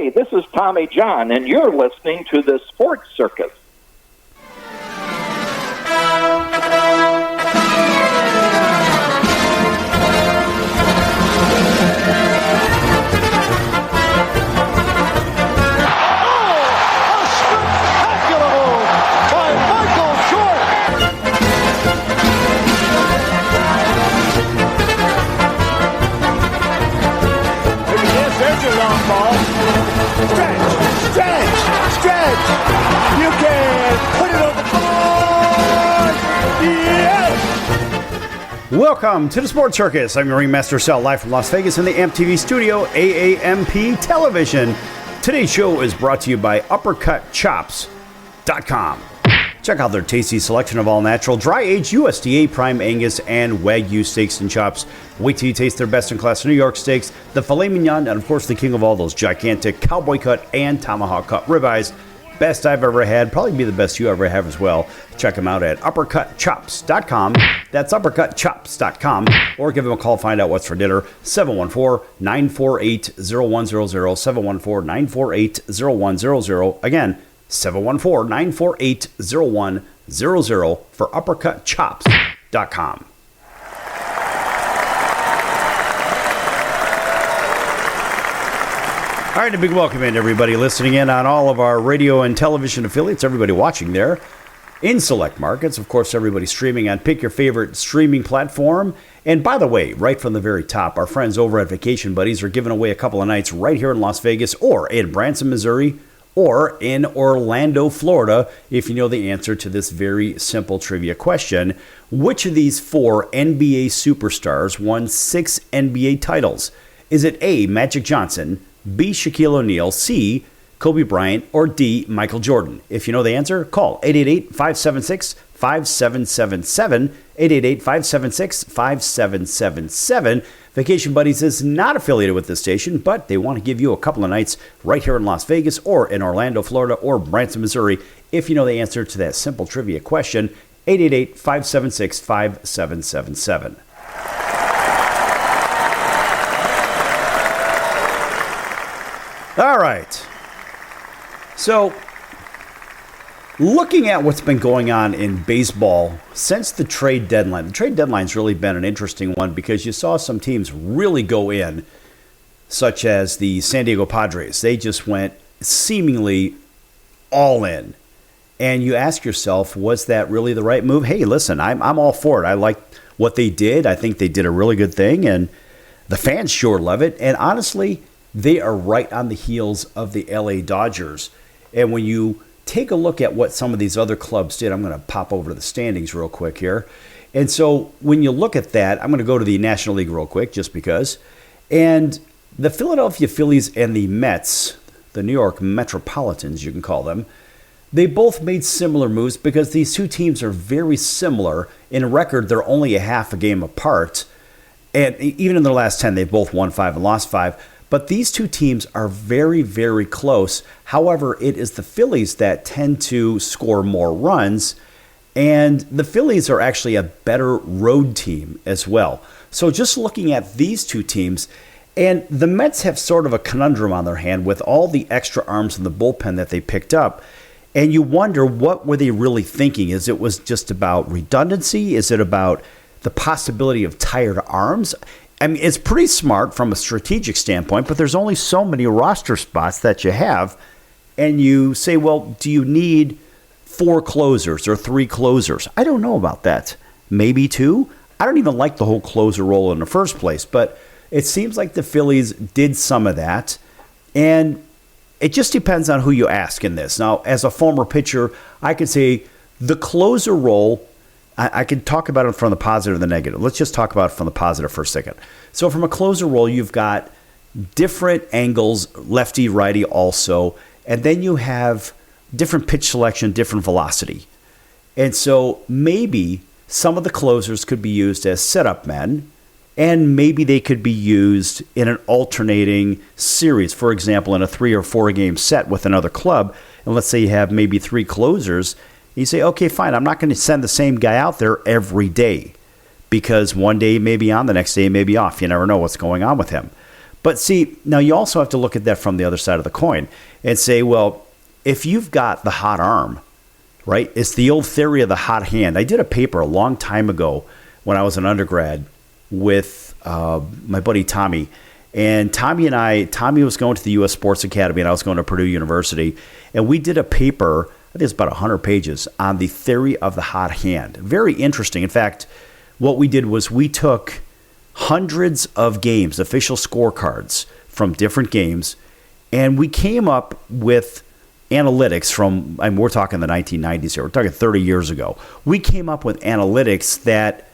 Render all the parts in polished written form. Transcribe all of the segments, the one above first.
Hey, this is Tommy John, and you're listening to the Sports Circus. Stretch! You can put it on the board! Yes! Welcome to the Sports Circus. I'm your ringmaster Sal, live from Las Vegas in the AMP TV studio, AAMP Television. Today's show is brought to you by UppercutChops.com. Check out their tasty selection of all-natural, dry-aged USDA Prime Angus and Wagyu steaks and chops. Wait till you taste their best-in-class New York steaks, the filet mignon, and of course the king of all those gigantic cowboy cut and tomahawk cut ribeyes. Best I've ever had, probably be the best you ever have as well. Check them out at UppercutChops.com. That's UppercutChops.com. Or give them a call, find out what's for dinner. 714-948-0100. 714-948-0100. Again, 714-948-0100 for UppercutChops.com. All right, a big welcome in everybody listening in on all of our radio and television affiliates, everybody watching there in select markets. Of course, everybody streaming on pick your favorite streaming platform. And by the way, right from the very top, our friends over at Vacation Buddies are giving away a couple of nights right here in Las Vegas or in Branson, Missouri, or in Orlando, Florida, if you know the answer to this very simple trivia question. Which of these four NBA superstars won 6 NBA titles? Is it A, Magic Johnson, B, Shaquille O'Neal, C, Kobe Bryant, or D, Michael Jordan? If you know the answer, call 888-576-5777, 888-576-5777. Vacation Buddies is not affiliated with this station, but they want to give you a couple of nights right here in Las Vegas or in Orlando, Florida, or Branson, Missouri. If you know the answer to that simple trivia question, 888-576-5777. All right. So, looking at what's been going on in baseball since the trade deadline has really been an interesting one because you saw some teams really go in, such as the San Diego Padres. They just went seemingly all in. And you ask yourself, was that really the right move? Hey, listen, I'm all for it. I like what they did. I think they did a really good thing, and the fans sure love it. And honestly, they are right on the heels of the LA Dodgers. And when you take a look at what some of these other clubs did, I'm going to pop over to the standings real quick here. And so when you look at that, I'm going to go to the National League real quick just because. And the Philadelphia Phillies and the Mets, the New York Metropolitans, you can call them, they both made similar moves because these two teams are very similar. In record, they're only a half a game apart. And even in their last 10, they both won 5 and lost 5. But these two teams are very, very close. However, it is the Phillies that tend to score more runs, and the Phillies are actually a better road team as well. So just looking at these two teams, and the Mets have sort of a conundrum on their hand with all the extra arms in the bullpen that they picked up, and you wonder what were they really thinking? Is it was just about redundancy? Is it about the possibility of tired arms? I mean, it's pretty smart from a strategic standpoint, but there's only so many roster spots that you have. And you say, well, do you need 4 closers or 3 closers? I don't know about that. Maybe 2? I don't even like the whole closer role in the first place, but it seems like the Phillies did some of that. And it just depends on who you ask in this. Now, as a former pitcher, I could say the closer role, I can talk about it from the positive and the negative. Let's just talk about it from the positive for a second. So from a closer role, you've got different angles, lefty, righty also, and then you have different pitch selection, different velocity. And so maybe some of the closers could be used as setup men, and maybe they could be used in an alternating series. For example, in a 3 or 4 game set with another club, and let's say you have maybe 3 closers, you say, okay, fine, I'm not going to send the same guy out there every day because one day he may be on, the next day he may be off. You never know what's going on with him. But see, now you also have to look at that from the other side of the coin and say, well, if you've got the hot arm, right? It's the old theory of the hot hand. I did a paper a long time ago when I was an undergrad with my buddy Tommy. And Tommy was going to the U.S. Sports Academy and I was going to Purdue University. And we did a paper, I think it's about 100 pages, on the theory of the hot hand. Very interesting. In fact, what we did was we took hundreds of games, official scorecards from different games, and we came up with analytics from, I mean, we're talking the 1990s here, we're talking 30 years ago. We came up with analytics that,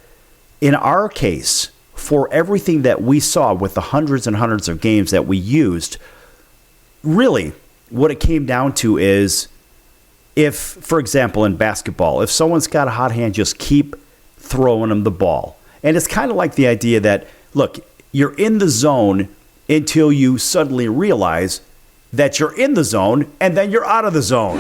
in our case, for everything that we saw with the hundreds and hundreds of games that we used, really what it came down to is, if, for example, in basketball, if someone's got a hot hand, just keep throwing them the ball. And it's kind of like the idea that, look, you're in the zone until you suddenly realize that you're in the zone and then you're out of the zone.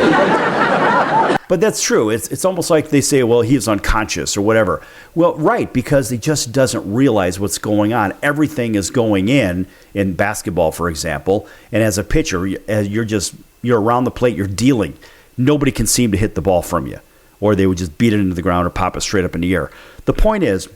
But that's true. It's almost like they say, well, he's unconscious or whatever. Well, right, because he just doesn't realize what's going on. Everything is going in basketball, for example. And as a pitcher, you're around the plate, you're dealing. Nobody can seem to hit the ball from you. Or they would just beat it into the ground or pop it straight up in the air. The point is,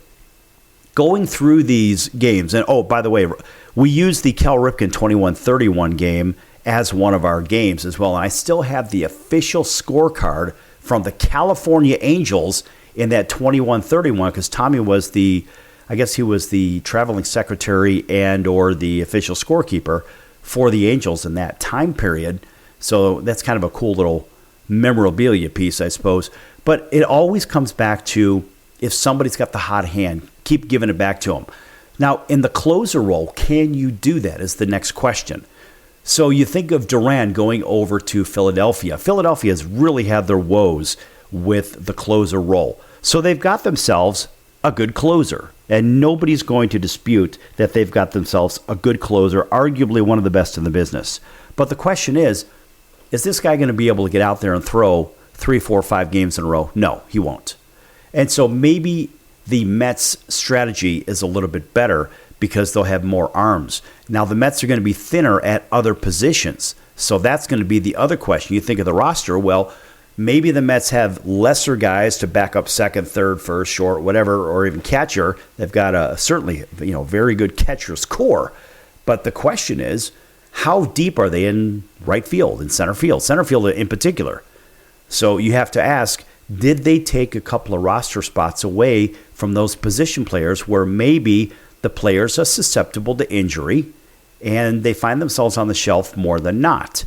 going through these games, and oh, by the way, we used the Cal Ripken 21-31 game as one of our games as well. And I still have the official scorecard from the California Angels in that 21-31 because Tommy was he was the traveling secretary and or the official scorekeeper for the Angels in that time period. So that's kind of a cool little memorabilia piece, I suppose. But it always comes back to, if somebody's got the hot hand, keep giving it back to them. Now, in the closer role, can you do that is the next question. So you think of Duran going over to Philadelphia. Philadelphia has really had their woes with the closer role. So they've got themselves a good closer. And nobody's going to dispute that they've got themselves a good closer, arguably one of the best in the business. But the question is this guy going to be able to get out there and throw 3, 4, 5 games in a row? No, he won't. And so maybe the Mets' strategy is a little bit better because they'll have more arms. Now, the Mets are going to be thinner at other positions. So that's going to be the other question. You think of the roster, well, maybe the Mets have lesser guys to back up second, third, first, short, whatever, or even catcher. They've got a certainly very good catcher's core. But the question is, how deep are they in right field, in center field in particular? So you have to ask, did they take a couple of roster spots away from those position players where maybe the players are susceptible to injury and they find themselves on the shelf more than not?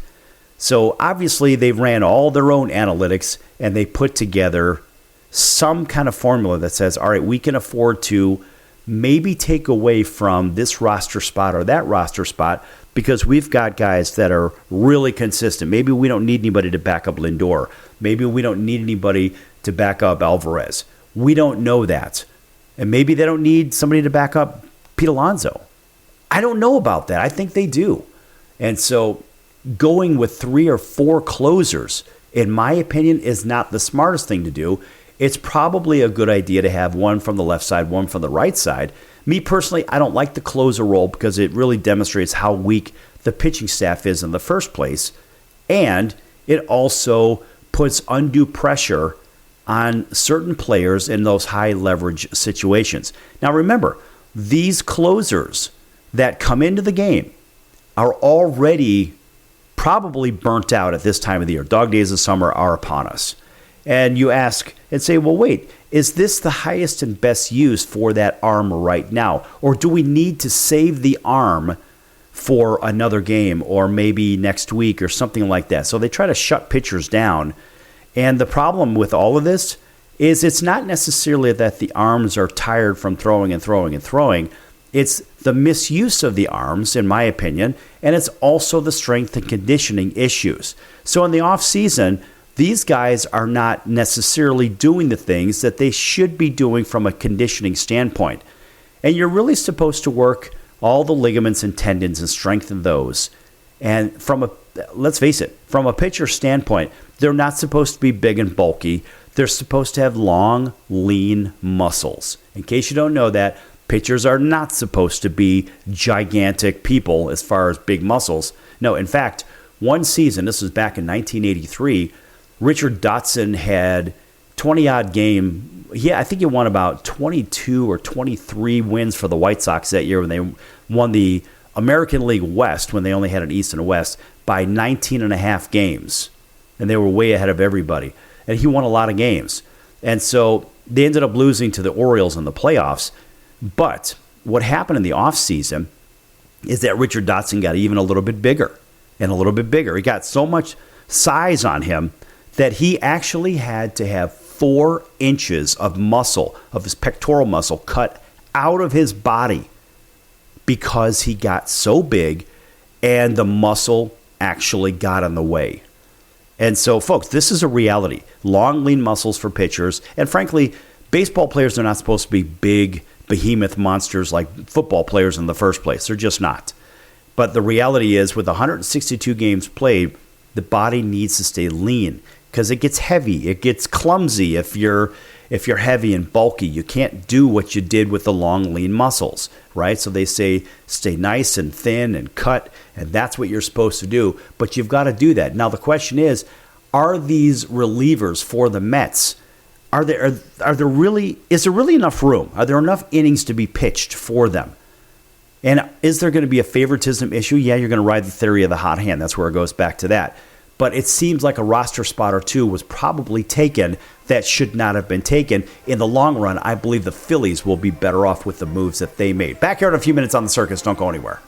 So obviously they ran all their own analytics and they put together some kind of formula that says, all right, we can afford to maybe take away from this roster spot or that roster spot because we've got guys that are really consistent. Maybe we don't need anybody to back up Lindor. Maybe we don't need anybody to back up Alvarez. We don't know that. And maybe they don't need somebody to back up Pete Alonso. I don't know about that. I think they do. And so going with 3 or 4 closers, in my opinion, is not the smartest thing to do. It's probably a good idea to have one from the left side, one from the right side. Me personally, I don't like the closer role because it really demonstrates how weak the pitching staff is in the first place. And it also puts undue pressure on certain players in those high leverage situations. Now remember, these closers that come into the game are already probably burnt out at this time of the year. Dog days of summer are upon us. And you ask and say, well, wait, is this the highest and best use for that arm right now? Or do we need to save the arm for another game or maybe next week or something like that? So they try to shut pitchers down. And the problem with all of this is it's not necessarily that the arms are tired from throwing and throwing and throwing. It's the misuse of the arms, in my opinion, and it's also the strength and conditioning issues. So in the offseason, these guys are not necessarily doing the things that they should be doing from a conditioning standpoint. And you're really supposed to work all the ligaments and tendons and strengthen those. And let's face it, from a pitcher standpoint, they're not supposed to be big and bulky. They're supposed to have long, lean muscles. In case you don't know that, Pitchers are not supposed to be gigantic people as far as big muscles. No, in fact, one season, this was back in 1983, Richard Dotson had 20-odd game. Yeah, I think he won about 22 or 23 wins for the White Sox that year when they won the American League West, when they only had an East and a West, by 19 and a half games. And they were way ahead of everybody. And he won a lot of games. And so they ended up losing to the Orioles in the playoffs. But what happened in the offseason is that Richard Dotson got even a little bit bigger and a little bit bigger. He got so much size on him that he actually had to have 4 inches of muscle, of his pectoral muscle, cut out of his body because he got so big and the muscle actually got in the way. And so, folks, this is a reality. Long, lean muscles for pitchers. And frankly, baseball players are not supposed to be big, behemoth monsters like football players in the first place. They're just not. But the reality is, with 162 games played, the body needs to stay lean because it gets heavy. It gets clumsy if you're heavy and bulky. You can't do what you did with the long, lean muscles, right? So they say stay nice and thin and cut, and that's what you're supposed to do. But you've got to do that. Now the question is, are these relievers for the Mets? Is there really enough room? Are there enough innings to be pitched for them? And is there going to be a favoritism issue? Yeah, you're going to ride the theory of the hot hand. That's where it goes back to that. But it seems like a roster spot or two was probably taken that should not have been taken. In the long run, I believe the Phillies will be better off with the moves that they made. Back here in a few minutes on the Circus. Don't go anywhere.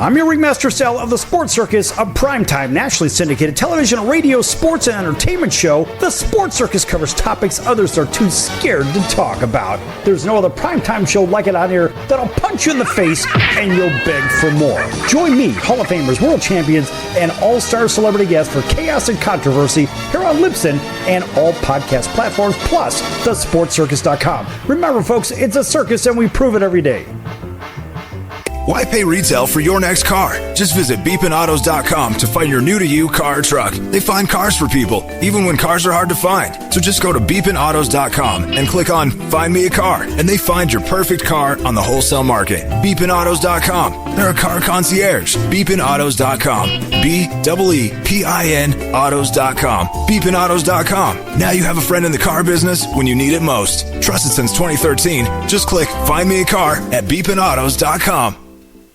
I'm your ringmaster Sal of the Sports Circus, a primetime, nationally syndicated television, radio, sports, and entertainment show. The Sports Circus covers topics others are too scared to talk about. There's no other primetime show like it out here that'll punch you in the face and you'll beg for more. Join me, Hall of Famers, world champions, and all-star celebrity guests for chaos and controversy here on Libsyn and all podcast platforms, plus thesportscircus.com. Remember, folks, it's a circus and we prove it every day. Why pay retail for your next car? Just visit beepinautos.com to find your new-to-you car or truck. They find cars for people, even when cars are hard to find. So just go to beepinautos.com and click on Find Me a Car, and they find your perfect car on the wholesale market. Beepinautos.com. They're a car concierge. Beepinautos.com. BEEPIN autos.com. Beepinautos.com. Now you have a friend in the car business when you need it most. Trusted since 2013. Just click Find Me a Car at beepinautos.com.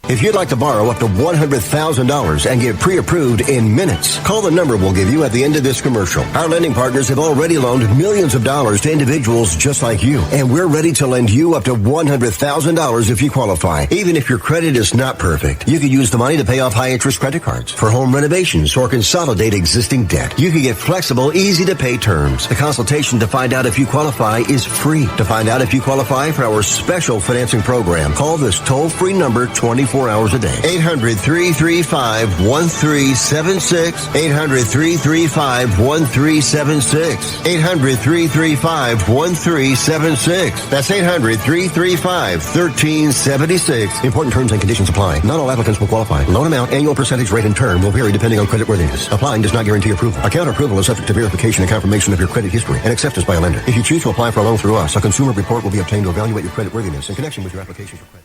If you'd like to borrow up to $100,000 and get pre-approved in minutes, call the number we'll give you at the end of this commercial. Our lending partners have already loaned millions of dollars to individuals just like you, and we're ready to lend you up to $100,000 if you qualify. Even if your credit is not perfect, you could use the money to pay off high-interest credit cards, for home renovations, or consolidate existing debt. You can get flexible, easy-to-pay terms. The consultation to find out if you qualify is free. To find out if you qualify for our special financing program, call this toll-free number 24 hours a day. 800-335-1376. 800-335-1376. 800-335-1376. That's 800-335-1376. Important terms and conditions apply. Not all applicants will qualify. Loan amount, annual percentage rate, and term will vary depending on creditworthiness. Applying does not guarantee approval. Account approval is subject to verification and confirmation of your credit history and acceptance by a lender. If you choose to apply for a loan through us, a consumer report will be obtained to evaluate your creditworthiness in connection with your application for credit.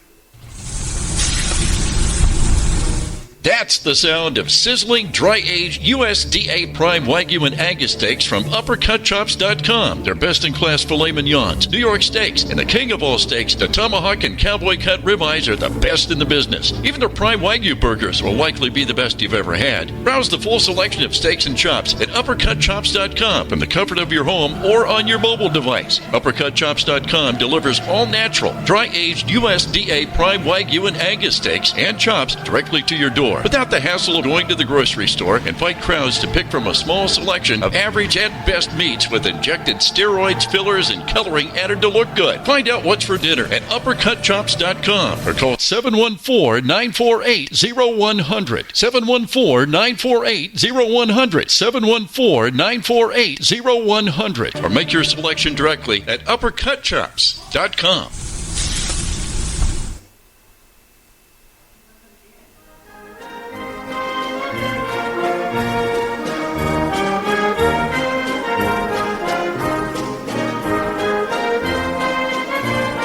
That's the sound of sizzling, dry-aged USDA Prime Wagyu and Angus steaks from UppercutChops.com. Their best-in-class filet mignons, New York steaks, and the king of all steaks, the tomahawk and cowboy cut ribeyes are the best in the business. Even their Prime Wagyu burgers will likely be the best you've ever had. Browse the full selection of steaks and chops at UppercutChops.com from the comfort of your home or on your mobile device. UppercutChops.com delivers all-natural, dry-aged USDA Prime Wagyu and Angus steaks and chops directly to your door. store without the hassle of going to the grocery store and fight crowds to pick from a small selection of average at best meats with injected steroids, fillers, and coloring added to look good. Find out what's for dinner at uppercutchops.com or call 714-948-0100. 714-948-0100. 714-948-0100. Or make your selection directly at uppercutchops.com.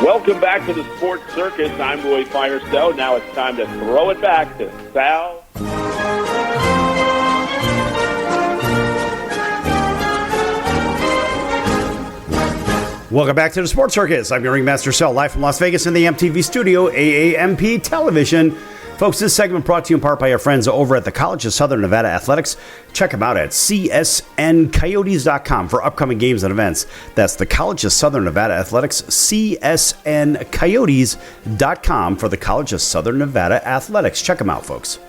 Welcome back to the Sports Circus. I'm Roy Firestone. Now it's time to throw it back to Sal. Welcome back to the Sports Circus. I'm your ringmaster Sal, live from Las Vegas in the MTV studio, AAMP Television. Folks, this segment brought to you in part by our friends over at the College of Southern Nevada Athletics. Check them out at csncoyotes.com for upcoming games and events. That's the College of Southern Nevada Athletics, csncoyotes.com for the College of Southern Nevada Athletics. Check them out, folks.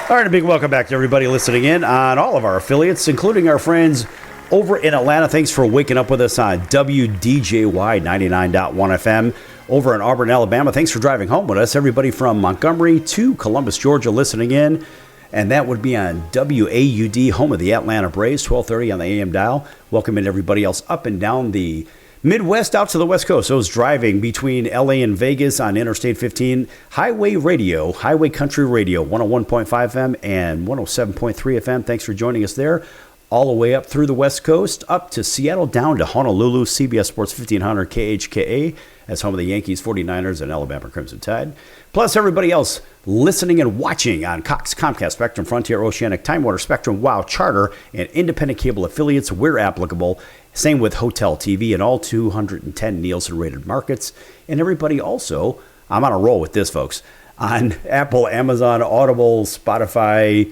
All right, a big welcome back to everybody listening in on all of our affiliates, including our friends over in Atlanta. Thanks for waking up with us on WDJY 99.1 FM. Over in Auburn, Alabama, thanks for driving home with us. Everybody from Montgomery to Columbus, Georgia, listening in. And that would be on WAUD, home of the Atlanta Braves, 1230 on the AM dial. Welcome in everybody else up and down the Midwest out to the West Coast. Those driving between LA and Vegas on Interstate 15, Highway Radio, Highway Country Radio, 101.5 FM and 107.3 FM. Thanks for joining us there. All the way up through the West Coast, up to Seattle, down to Honolulu, CBS Sports 1500 KHKA, as home of the Yankees, 49ers, and Alabama Crimson Tide. Plus everybody else listening and watching on Cox, Comcast, Spectrum, Frontier, Oceanic, Time Warner, Spectrum, WOW, Charter, and independent cable affiliates where applicable. Same with Hotel TV and all 210 Nielsen-rated markets. And everybody also, I'm on a roll with this, folks, on Apple, Amazon, Audible, Spotify,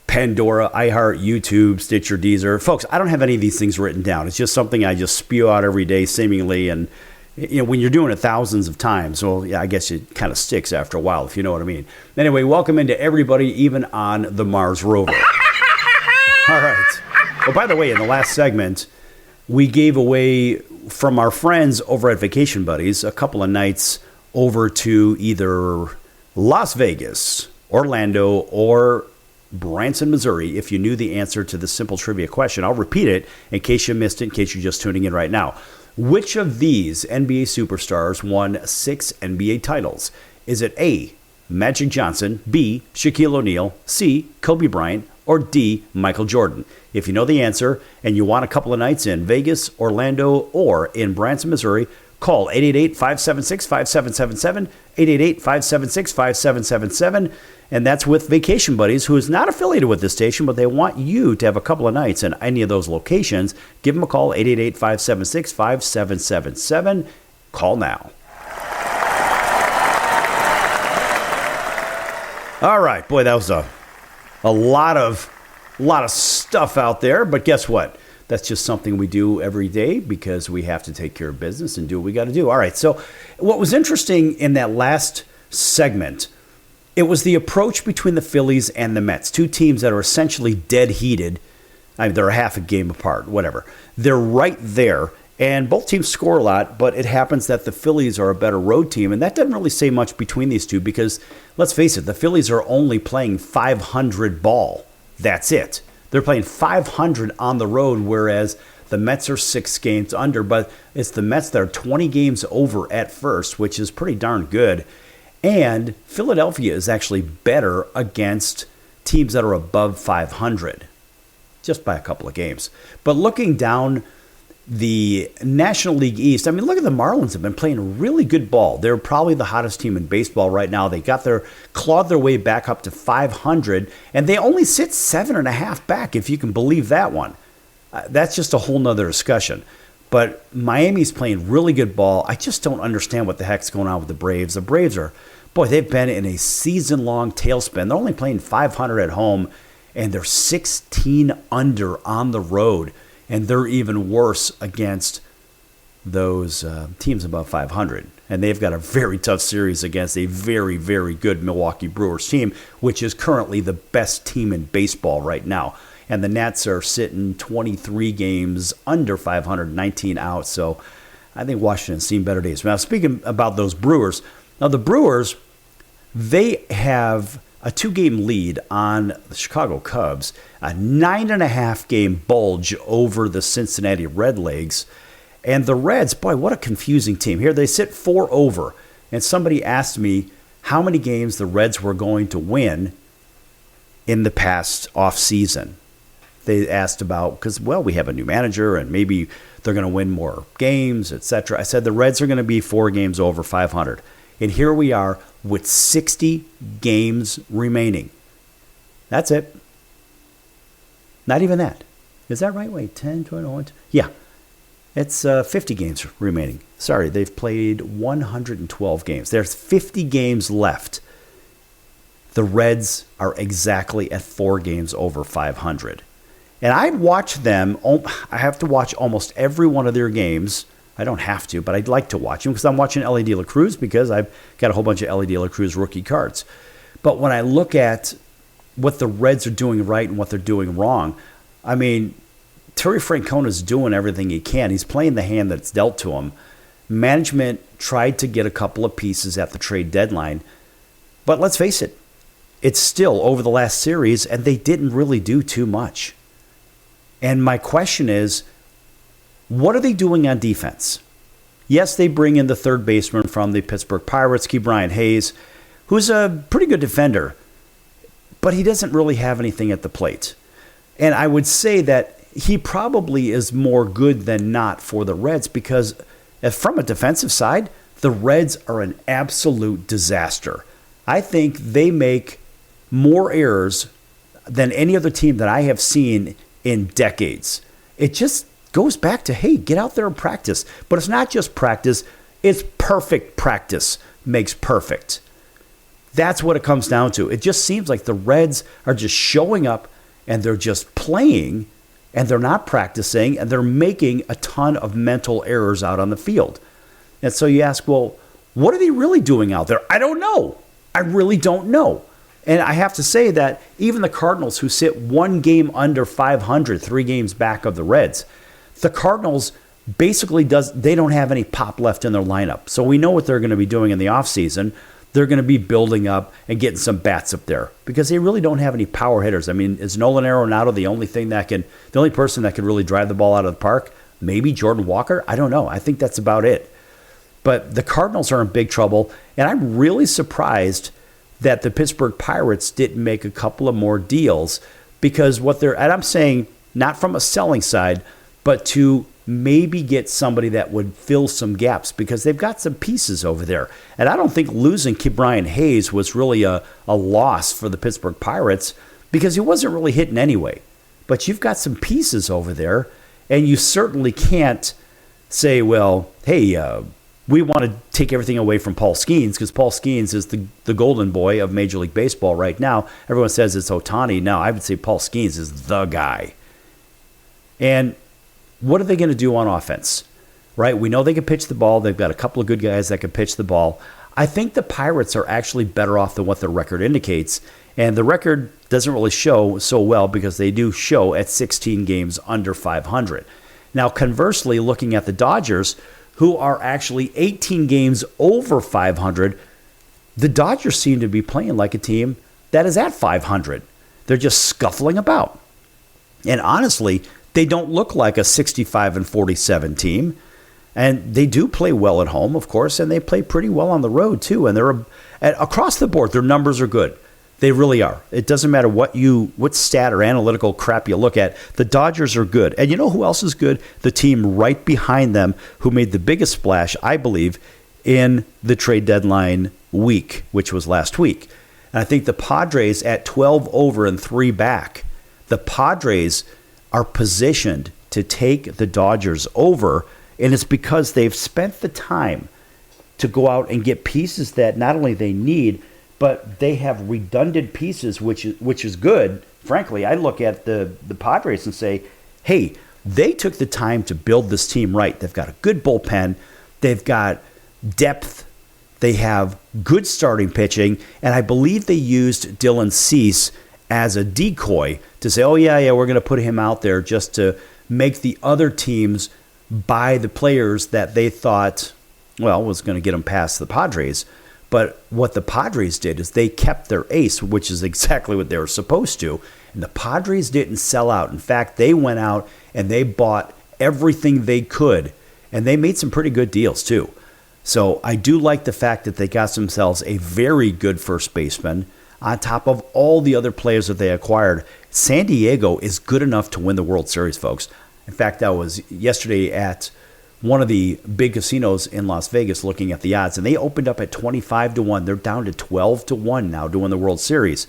Pandora, iHeart, YouTube, Stitcher, Deezer. Folks, I don't have any of these things written down. It's just something I just spew out every day, seemingly. And when you're doing it thousands of times, well, yeah, I guess it kind of sticks after a while, if you know what I mean. Anyway, welcome into everybody, even on the Mars rover. All right. Well, by the way, in the last segment, we gave away from our friends over at Vacation Buddies a couple of nights over to either Las Vegas, Orlando, or Branson, Missouri, if you knew the answer to this simple trivia question. I'll repeat it in case you missed it, in case you're just tuning in right now. Which of these NBA superstars won 6 NBA titles? Is it A, Magic Johnson, B, Shaquille O'Neal, C, Kobe Bryant, or D, Michael Jordan? If you know the answer and you want a couple of nights in Vegas, Orlando, or in Branson, Missouri, call 888-576-5777, 888-576-5777, and that's with Vacation Buddies, who is not affiliated with this station, but they want you to have a couple of nights in any of those locations. Give them a call, 888-576-5777. Call now. All right, boy, that was a lot of stuff out there, but guess what? That's just something we do every day because we have to take care of business and do what we got to do. All right, so what was interesting in that last segment, it was the approach between the Phillies and the Mets, two teams that are essentially dead heated. I mean, they're a half a game apart, whatever. They're right there, and both teams score a lot, but it happens that the Phillies are a better road team, and that doesn't really say much between these two because, let's face it, the Phillies are only playing 500 ball. That's it. They're playing 500 on the road, whereas the Mets are 6 games under, but it's the Mets that are 20 games over at first, which is pretty darn good. And Philadelphia is actually better against teams that are above 500, just by a couple of games. But looking down the National League East, I mean, look at the Marlins have been playing really good ball. They're probably the hottest team in baseball right now. They clawed their way back up to 500, and they only sit 7.5 back, if you can believe that one. That's just a whole nother discussion. But Miami's playing really good ball. I just don't understand what the heck's going on with the Braves. The Braves are, boy, they've been in a season-long tailspin. They're only playing 500 at home, and they're 16 under on the road. And they're even worse against those teams above 500. And they've got a very tough series against a very, very good Milwaukee Brewers team, which is currently the best team in baseball right now. And the Nats are sitting 23 games under 500, 19 out. So I think Washington's seen better days. Now, speaking about those Brewers, now the Brewers, they have a 2-game lead on the Chicago Cubs, a 9.5-game bulge over the Cincinnati Redlegs. And the Reds, boy, what a confusing team. Here they sit 4 over. And somebody asked me how many games the Reds were going to win in the past offseason. They asked about, because, well, we have a new manager and maybe they're going to win more games, etc. I said the Reds are going to be 4 games over 500. And here we are with 60 games remaining. That's it. Not even that. Is that right? Wait, 10, 21? Yeah. It's 50 games remaining. Sorry, they've played 112 games. There's 50 games left. The Reds are exactly at 4 games over 500. And I watch them. I have to watch almost every one of their games. I don't have to, but I'd like to watch them because I'm watching Ellie De La Cruz because I've got a whole bunch of Ellie De La Cruz rookie cards. But when I look at what the Reds are doing right and what they're doing wrong, I mean, Terry Francona's doing everything he can. He's playing the hand that's dealt to him. Management tried to get a couple of pieces at the trade deadline. But let's face it, it's still over the last series, and they didn't really do too much. And my question is, what are they doing on defense? Yes, they bring in the third baseman from the Pittsburgh Pirates, Ke'Bryan Hayes, who's a pretty good defender, but he doesn't really have anything at the plate. And I would say that he probably is more good than not for the Reds because from a defensive side, the Reds are an absolute disaster. I think they make more errors than any other team that I have seen in decades. It just goes back to, hey, get out there and practice. But it's not just practice, it's perfect practice makes perfect. That's what it comes down to. It just seems like the Reds are just showing up and they're just playing and they're not practicing, and they're making a ton of mental errors out on the field. And so you ask, well, what are they really doing out there? I don't know. I really don't know. And I have to say that even the Cardinals, who sit 1 game under 500, 3 games back of the Reds, the Cardinals basically they don't have any pop left in their lineup. So we know what they're going to be doing in the offseason. They're going to be building up and getting some bats up there because they really don't have any power hitters. I mean, is Nolan Arenado the only person that can really drive the ball out of the park? Maybe Jordan Walker? I don't know. I think that's about it. But the Cardinals are in big trouble, and I'm really surprised that the Pittsburgh Pirates didn't make a couple of more deals because and I'm saying not from a selling side, but to maybe get somebody that would fill some gaps because they've got some pieces over there. And I don't think losing Ke'Bryan Hayes was really a loss for the Pittsburgh Pirates because he wasn't really hitting anyway. But you've got some pieces over there, and you certainly can't say, well, hey, we want to take everything away from Paul Skeens because Paul Skeens is the golden boy of Major League Baseball right now. Everyone says it's Ohtani. No, I would say Paul Skeens is the guy. And what are they going to do on offense? Right? We know they can pitch the ball. They've got a couple of good guys that can pitch the ball. I think the Pirates are actually better off than what their record indicates. And the record doesn't really show so well because they do show at 16 games under 500. Now, conversely, looking at the Dodgers, who are actually 18 games over 500, the Dodgers seem to be playing like a team that is at 500. They're just scuffling about. And honestly, they don't look like a 65-47 team. And they do play well at home, of course, and they play pretty well on the road, too. And they're across the board, their numbers are good. They really are. It doesn't matter what stat or analytical crap you look at. The Dodgers are good. And you know who else is good? The team right behind them who made the biggest splash, I believe, in the trade deadline week, which was last week. And I think the Padres at 12 over and 3 back, the Padres are positioned to take the Dodgers over, and it's because they've spent the time to go out and get pieces that not only they need, but they have redundant pieces, which is good. Frankly, I look at the Padres and say, hey, they took the time to build this team right. They've got a good bullpen. They've got depth. They have good starting pitching, and I believe they used Dylan Cease as a decoy to say, oh, yeah, we're going to put him out there just to make the other teams buy the players that they thought, well, was going to get them past the Padres. But what the Padres did is they kept their ace, which is exactly what they were supposed to. And the Padres didn't sell out. In fact, they went out and they bought everything they could, and they made some pretty good deals too. So I do like the fact that they got themselves a very good first baseman on top of all the other players that they acquired. San Diego is good enough to win the World Series, folks. In fact, I was yesterday at one of the big casinos in Las Vegas looking at the odds, and they opened up at 25-1. They're down to 12-1 now to win the World Series.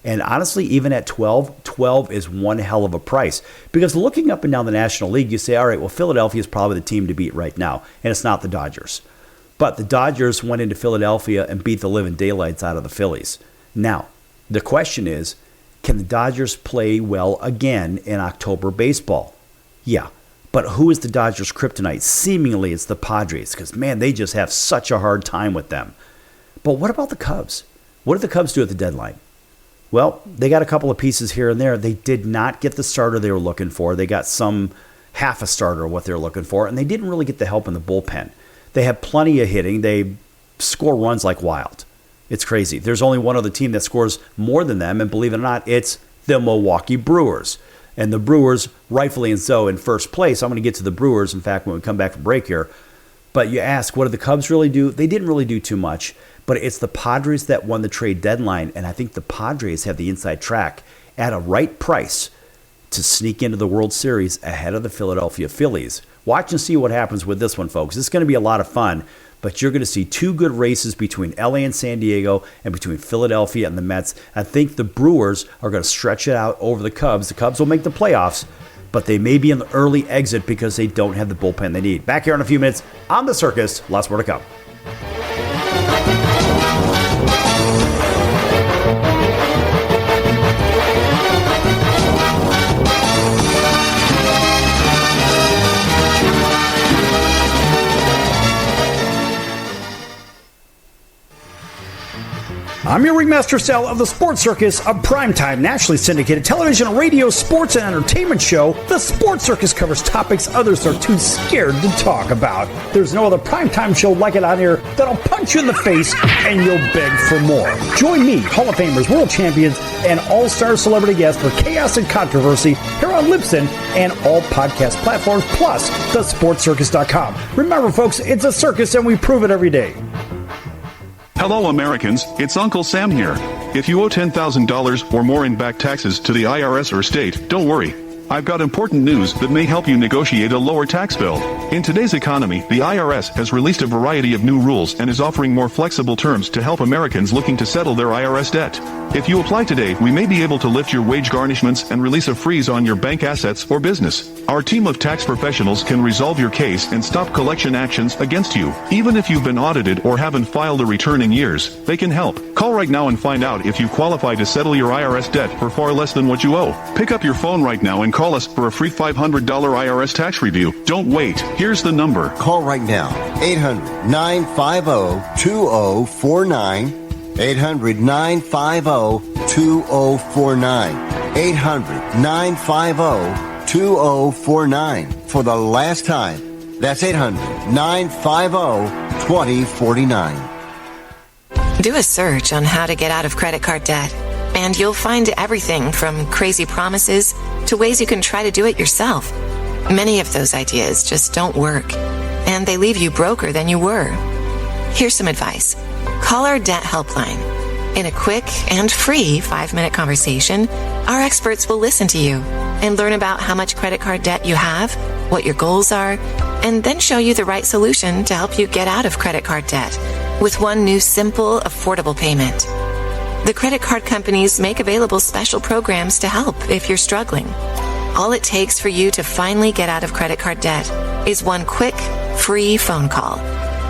And honestly, even at 12 is one hell of a price. Because looking up and down the National League, you say, all right, well, Philadelphia is probably the team to beat right now, and it's not the Dodgers. But the Dodgers went into Philadelphia and beat the living daylights out of the Phillies. Now, the question is, can the Dodgers play well again in October baseball? Yeah, but who is the Dodgers' kryptonite? Seemingly it's the Padres, because, man, they just have such a hard time with them. But what about the Cubs? What did the Cubs do at the deadline? Well, they got a couple of pieces here and there. They did not get the starter they were looking for. They got some half a starter of what they were looking for, and they didn't really get the help in the bullpen. They have plenty of hitting. They score runs like wild. It's crazy. There's only one other team that scores more than them, and believe it or not, it's the Milwaukee Brewers. And the Brewers, rightfully and so, in first place. I'm going to get to the Brewers, in fact, when we come back from break here. But you ask, what did the Cubs really do? They didn't really do too much. But it's the Padres that won the trade deadline, and I think the Padres have the inside track at a right price to sneak into the World Series ahead of the Philadelphia Phillies. Watch and see what happens with this one, folks. It's going to be a lot of fun, but you're going to see two good races between LA and San Diego and between Philadelphia and the Mets. I think the Brewers are going to stretch it out over the Cubs. The Cubs will make the playoffs, but they may be in the early exit because they don't have the bullpen they need. Back here in a few minutes on The Circus. Lots more to come. I'm your ringmaster Sal of the Sports Circus, a primetime nationally syndicated television, radio, sports, and entertainment show. The Sports Circus covers topics others are too scared to talk about. There's no other primetime show like it out here that'll punch you in the face and you'll beg for more. Join me, Hall of Famers, world champions, and all-star celebrity guests for chaos and controversy here on Libsyn and all podcast platforms, plus thesportscircus.com. Remember, folks, it's a circus and we prove it every day. Hello, Americans. It's Uncle Sam here. If you owe $10,000 or more in back taxes to the IRS or state, don't worry. I've got important news that may help you negotiate a lower tax bill. In today's economy, the IRS has released a variety of new rules and is offering more flexible terms to help Americans looking to settle their IRS debt. If you apply today, we may be able to lift your wage garnishments and release a freeze on your bank assets or business. Our team of tax professionals can resolve your case and stop collection actions against you. Even if you've been audited or haven't filed a return in years, they can help. Call right now and find out if you qualify to settle your IRS debt for far less than what you owe. Pick up your phone right now and call us for a free $500 IRS tax review. Don't wait. Here's the number. Call right now. 800-950-2049. 800-950-2049. 800-950-2049. For the last time. That's 800-950-2049. Do a search on how to get out of credit card debt, and you'll find everything from crazy promises to ways you can try to do it yourself. Many of those ideas just don't work, and they leave you broker than you were. Here's some advice. Call our debt helpline. In a quick and free 5-minute conversation, our experts will listen to you and learn about how much credit card debt you have, what your goals are, and then show you the right solution to help you get out of credit card debt with one new simple, affordable payment. The credit card companies make available special programs to help if you're struggling. All it takes for you to finally get out of credit card debt is one quick, free phone call.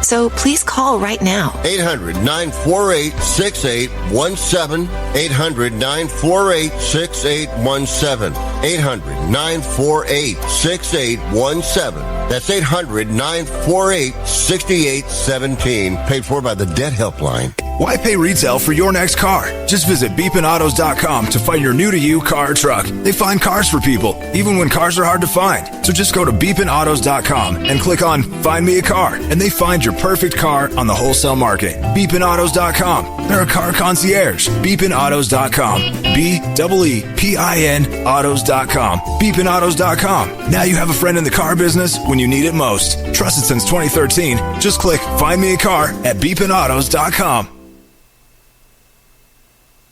So please call right now. 800-948-6817. 800-948-6817. 800-948-6817. That's 800-948-6817. Paid for by the Debt Helpline. Why pay retail for your next car? Just visit beepinautos.com to find your new-to-you car or truck. They find cars for people, even when cars are hard to find. So just go to beepinautos.com and click on Find Me a Car, and they find your perfect car on the wholesale market. Beepinautos.com. They're a car concierge. Beepinautos.com. B-E-E-P-I-N autos.com. Beepinautos.com. Now you have a friend in the car business when you need it most. Trusted since 2013. Just click Find Me a Car at beepinautos.com.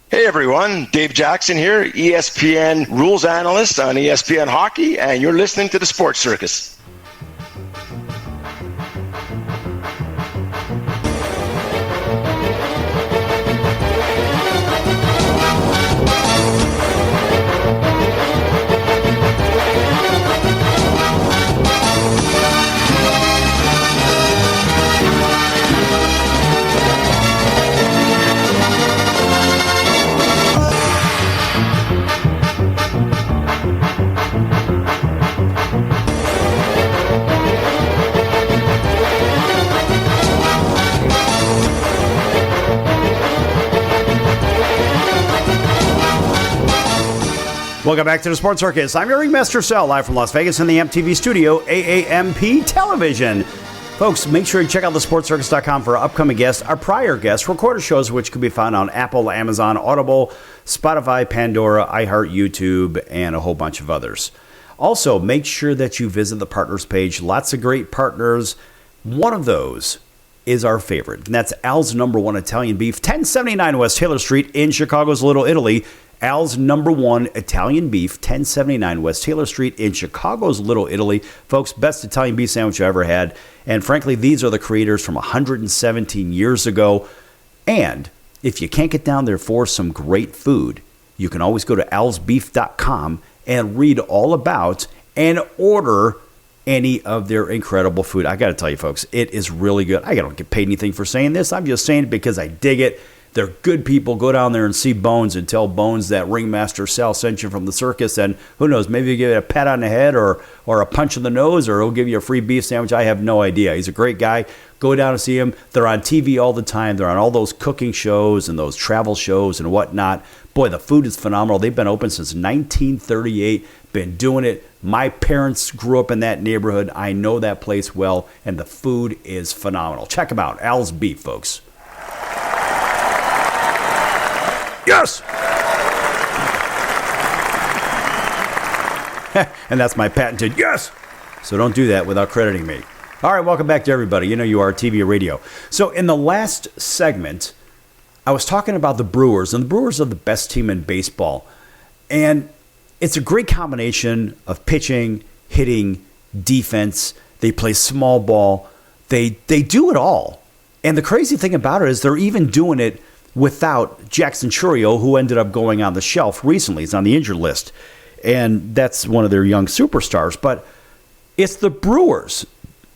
Hey everyone, Dave Jackson here, ESPN rules analyst on ESPN Hockey, and you're listening to the Sports Circus. Welcome back to the Sports Circus. I'm your ringmaster Sal, live from Las Vegas in the MTV studio, AAMP Television. Folks, make sure you check out thesportscircus.com for our upcoming guests, our prior guests, recorded shows, which can be found on Apple, Amazon, Audible, Spotify, Pandora, iHeart, YouTube, and a whole bunch of others. Also, make sure that you visit the partners page. Lots of great partners. One of those is our favorite, and that's Al's Number One Italian Beef, 1079 West Taylor Street in Chicago's Little Italy. Al's Number One Italian Beef, 1079 West Taylor Street in Chicago's Little Italy. Folks, best Italian beef sandwich I ever had. And frankly, these are the creators from 117 years ago. And if you can't get down there for some great food, you can always go to alsbeef.com and read all about and order any of their incredible food. I got to tell you, folks, it is really good. I don't get paid anything for saying this. I'm just saying it because I dig it. They're good people. Go down there and see Bones and tell Bones that Ringmaster Sal sent you from the circus. And who knows, maybe you give it a pat on the head or a punch in the nose, or he'll give you a free beef sandwich. I have no idea. He's a great guy. Go down and see him. They're on TV all the time. They're on all those cooking shows and those travel shows and whatnot. Boy, the food is phenomenal. They've been open since 1938. Been doing it. My parents grew up in that neighborhood. I know that place well, and the food is phenomenal. Check them out. Al's Beef, folks. Yes! And that's my patented yes! So don't do that without crediting me. All right, welcome back to everybody. You know you are TV or radio. So in the last segment, I was talking about the Brewers, and the Brewers are the best team in baseball. And it's a great combination of pitching, hitting, defense. They play small ball. They do it all. And the crazy thing about it is they're even doing it without Jackson Chourio, who ended up going on the shelf recently. He's on the injured list. And that's one of their young superstars. But it's the Brewers.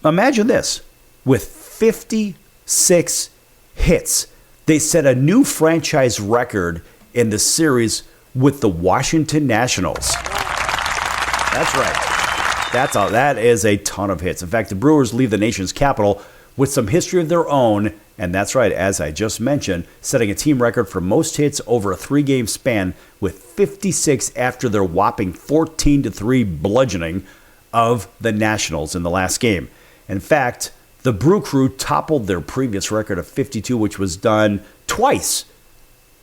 Imagine this. With 56 hits, they set a new franchise record in the series with the Washington Nationals. That's right. That is a ton of hits. In fact, the Brewers leave the nation's capital with some history of their own. And that's right, as I just mentioned, setting a team record for most hits over a 3-game span with 56 after their whopping 14-3 bludgeoning of the Nationals in the last game. In fact, the Brew Crew toppled their previous record of 52, which was done twice,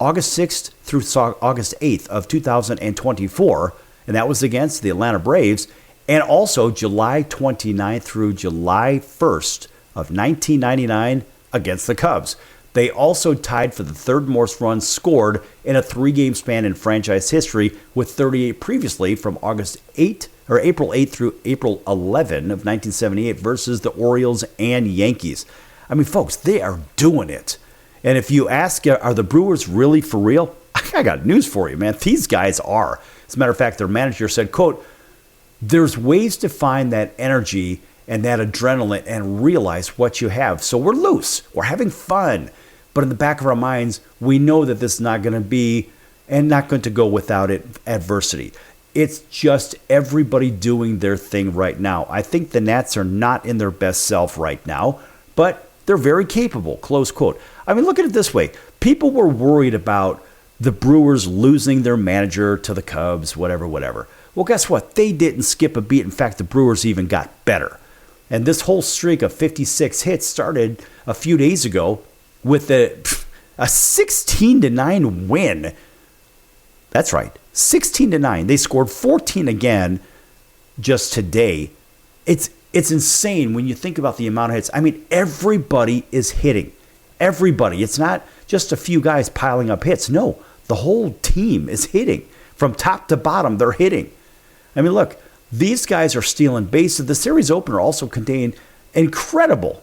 August 6th through August 8th of 2024, and that was against the Atlanta Braves, and also July 29th through July 1st of 1999 against the Cubs. They also tied for the third most runs scored in a 3-game span in franchise history, with 38 previously from April 8 through April 11 of 1978 versus the Orioles and Yankees. I mean, folks, they are doing it. And if you ask, are the Brewers really for real? I got news for you, man. These guys are. As a matter of fact, their manager said, quote, "There's ways to find that energy and that adrenaline and realize what you have. So we're loose. We're having fun. But in the back of our minds, we know that this is not going to be and not going to go without it adversity. It's just everybody doing their thing right now. I think the Nats are not in their best self right now, but they're very capable, close quote. I mean, look at it this way. People were worried about the Brewers losing their manager to the Cubs, whatever. Well, guess what? They didn't skip a beat. In fact, the Brewers even got better. And this whole streak of 56 hits started a few days ago with a 16-9 win. That's right, 16-9. They scored 14 again just today. It's insane when you think about the amount of hits. I mean, everybody is hitting. Everybody. It's not just a few guys piling up hits. No, the whole team is hitting. From top to bottom, they're hitting. I mean, look, these guys are stealing bases. The series opener also contained incredible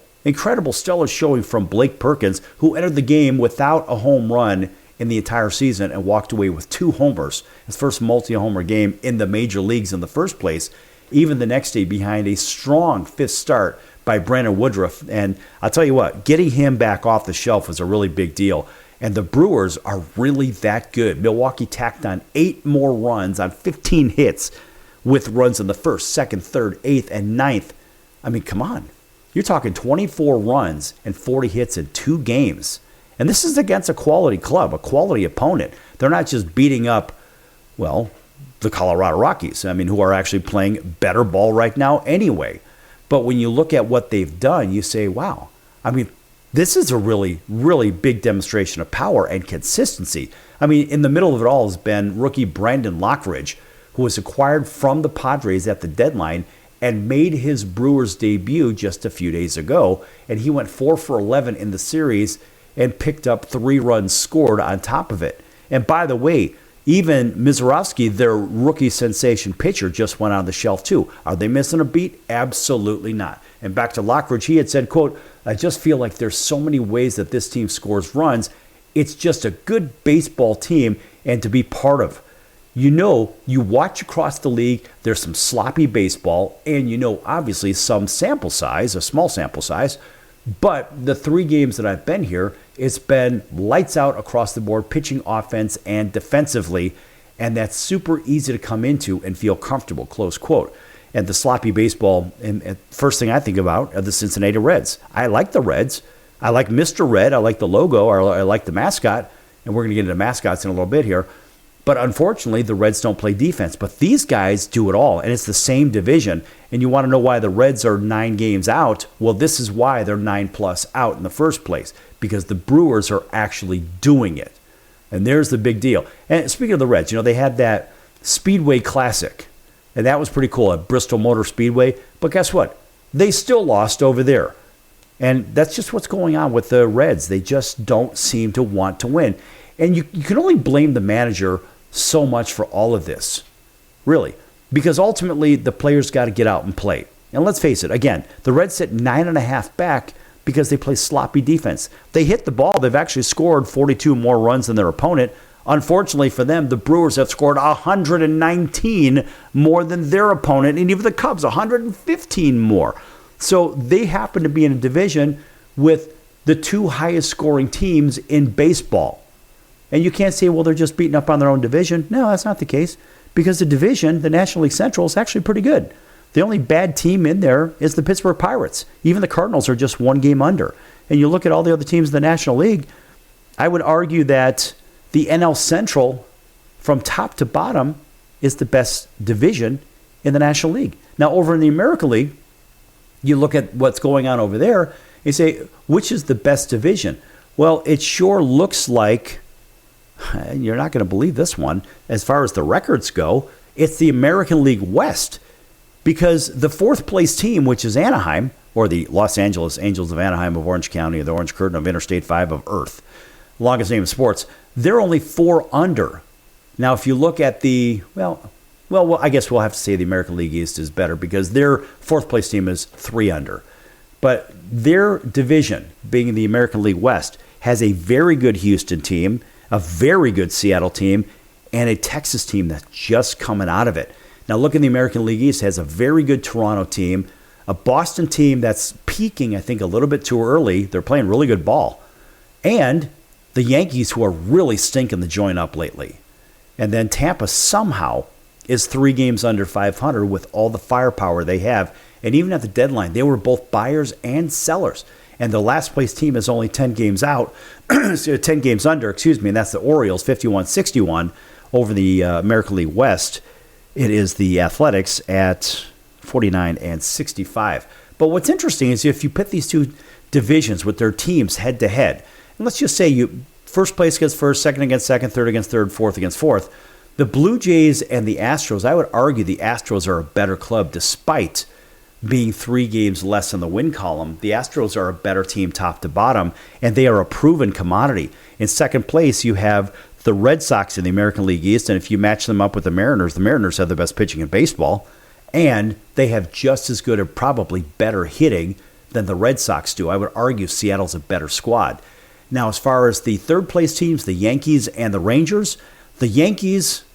stellar showing from Blake Perkins, who entered the game without a home run in the entire season and walked away with 2 homers. His first multi-homer game in the major leagues in the first place, even the next day behind a strong 5th start by Brandon Woodruff. And I'll tell you what, getting him back off the shelf was a really big deal. And the Brewers are really that good. Milwaukee tacked on 8 more runs on 15 hits with runs in the 1st, 2nd, 3rd, 8th, and 9th. I mean, come on. You're talking 24 runs and 40 hits in 2 games. And this is against a quality club, a quality opponent. They're not just beating up, well, the Colorado Rockies, I mean, who are actually playing better ball right now anyway. But when you look at what they've done, you say, wow, I mean, this is a really, really big demonstration of power and consistency. I mean, in the middle of it all has been rookie Brandon Lockridge, who was acquired from the Padres at the deadline and made his Brewers debut just a few days ago. And he went 4 for 11 in the series and picked up 3 runs scored on top of it. And by the way, even Mizorowski, their rookie sensation pitcher, just went on the shelf too. Are they missing a beat? Absolutely not. And back to Lockridge, he had said, quote, I just feel like there's so many ways that this team scores runs. It's just a good baseball team and to be part of. You know, you watch across the league, there's some sloppy baseball, and you know, obviously some sample size, a small sample size, but the 3 games that I've been here, it's been lights out across the board, pitching, offense, and defensively, and that's super easy to come into and feel comfortable, close quote. And the sloppy baseball, and first thing I think about are the Cincinnati Reds. I like the Reds. I like Mr. Red. I like the logo. I like the mascot, and we're going to get into mascots in a little bit here. But unfortunately, the Reds don't play defense. But these guys do it all, and it's the same division. And you want to know why the Reds are 9 games out? Well, this is why they're 9+ out in the first place, because the Brewers are actually doing it. And there's the big deal. And speaking of the Reds, you know, they had that Speedway Classic, and that was pretty cool at Bristol Motor Speedway. But guess what? They still lost over there. And that's just what's going on with the Reds. They just don't seem to want to win. And you can only blame the manager so much for all of this, really, because ultimately the players got to get out and play. And let's face it, again, the Reds sit 9.5 back because they play sloppy defense. They hit the ball. They've actually scored 42 more runs than their opponent. Unfortunately for them, the Brewers have scored 119 more than their opponent, and even the Cubs 115 more. So they happen to be in a division with the 2 highest scoring teams in baseball. And you can't say, well, they're just beating up on their own division. No, that's not the case, because the division, the National League Central, is actually pretty good. The only bad team in there is the Pittsburgh Pirates. Even the Cardinals are just 1 game under. And you look at all the other teams in the National League, I would argue that the NL Central, from top to bottom, is the best division in the National League. Now, over in the American League, you look at what's going on over there, you say, which is the best division? Well, it sure looks like, you're not going to believe this one, as far as the records go, it's the American League West. Because the 4th place team, which is Anaheim, or the Los Angeles Angels of Anaheim of Orange County, or the Orange Curtain of Interstate 5 of Earth, longest name in sports, they're only 4 under. Now, if you look at the, well, I guess we'll have to say the American League East is better, because their 4th place team is 3 under. But their division, being the American League West, has a very good Houston team, a very good Seattle team, and a Texas team that's just coming out of it. Now look at the American League East, has a very good Toronto team, a Boston team that's peaking, I think, a little bit too early. They're playing really good ball. And the Yankees, who are really stinking the joint up lately. And then Tampa somehow is 3 games under 500 with all the firepower they have. And even at the deadline, they were both buyers and sellers. And the last place team is only 10 games out, 10 games under, and that's the Orioles, 51-61 over the American League West. It is the Athletics at 49-65. But what's interesting is if you put these two divisions with their teams head to head, and let's just say you first place against first, second against second, third against third, fourth against fourth, the Blue Jays and the Astros, I would argue the Astros are a better club despite being 3 games less in the win column. The Astros are a better team top to bottom, and they are a proven commodity. In second place, you have the Red Sox in the American League East, and if you match them up with the Mariners have the best pitching in baseball, and they have just as good or probably better hitting than the Red Sox do. I would argue Seattle's a better squad. Now, as far as the third place teams, the Yankees and the Rangers, the Yankees,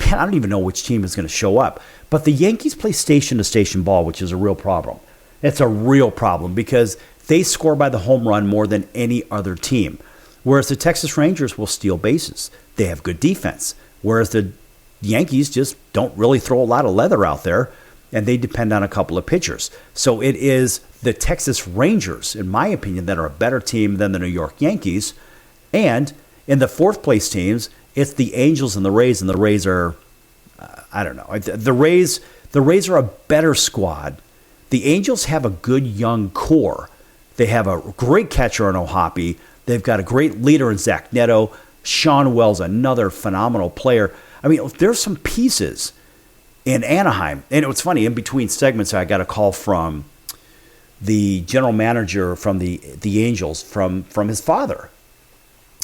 man, I don't even know which team is going to show up. But the Yankees play station-to-station ball, which is a real problem. It's a real problem because they score by the home run more than any other team. Whereas the Texas Rangers will steal bases. They have good defense. Whereas the Yankees just don't really throw a lot of leather out there, and they depend on a couple of pitchers. So it is the Texas Rangers, in my opinion, that are a better team than the New York Yankees. And in the fourth place teams, it's the Angels and the Rays are, I don't know. The Rays are a better squad. The Angels have a good young core. They have a great catcher in O'Hoppe. They've got a great leader in Zach Neto. Sean Wells, another phenomenal player. I mean, there's some pieces in Anaheim. And it was funny, in between segments, I got a call from the general manager from the Angels, from his father.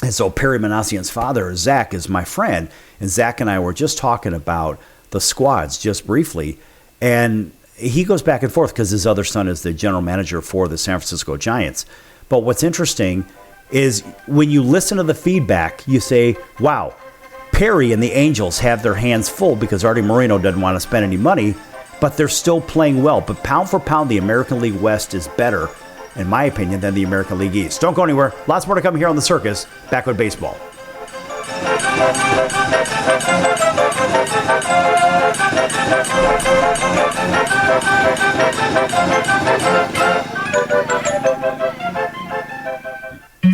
And so Perry Manassian's father, Zach, is my friend. And Zach and I were just talking about the squads just briefly. And he goes back and forth because his other son is the general manager for the San Francisco Giants. But what's interesting is when you listen to the feedback, you say, wow, Perry and the Angels have their hands full because Artie Moreno doesn't want to spend any money, but they're still playing well. But pound for pound, the American League West is better, in my opinion, than the American League East. Don't go anywhere. Lots more to come here on The Circus. Back with baseball.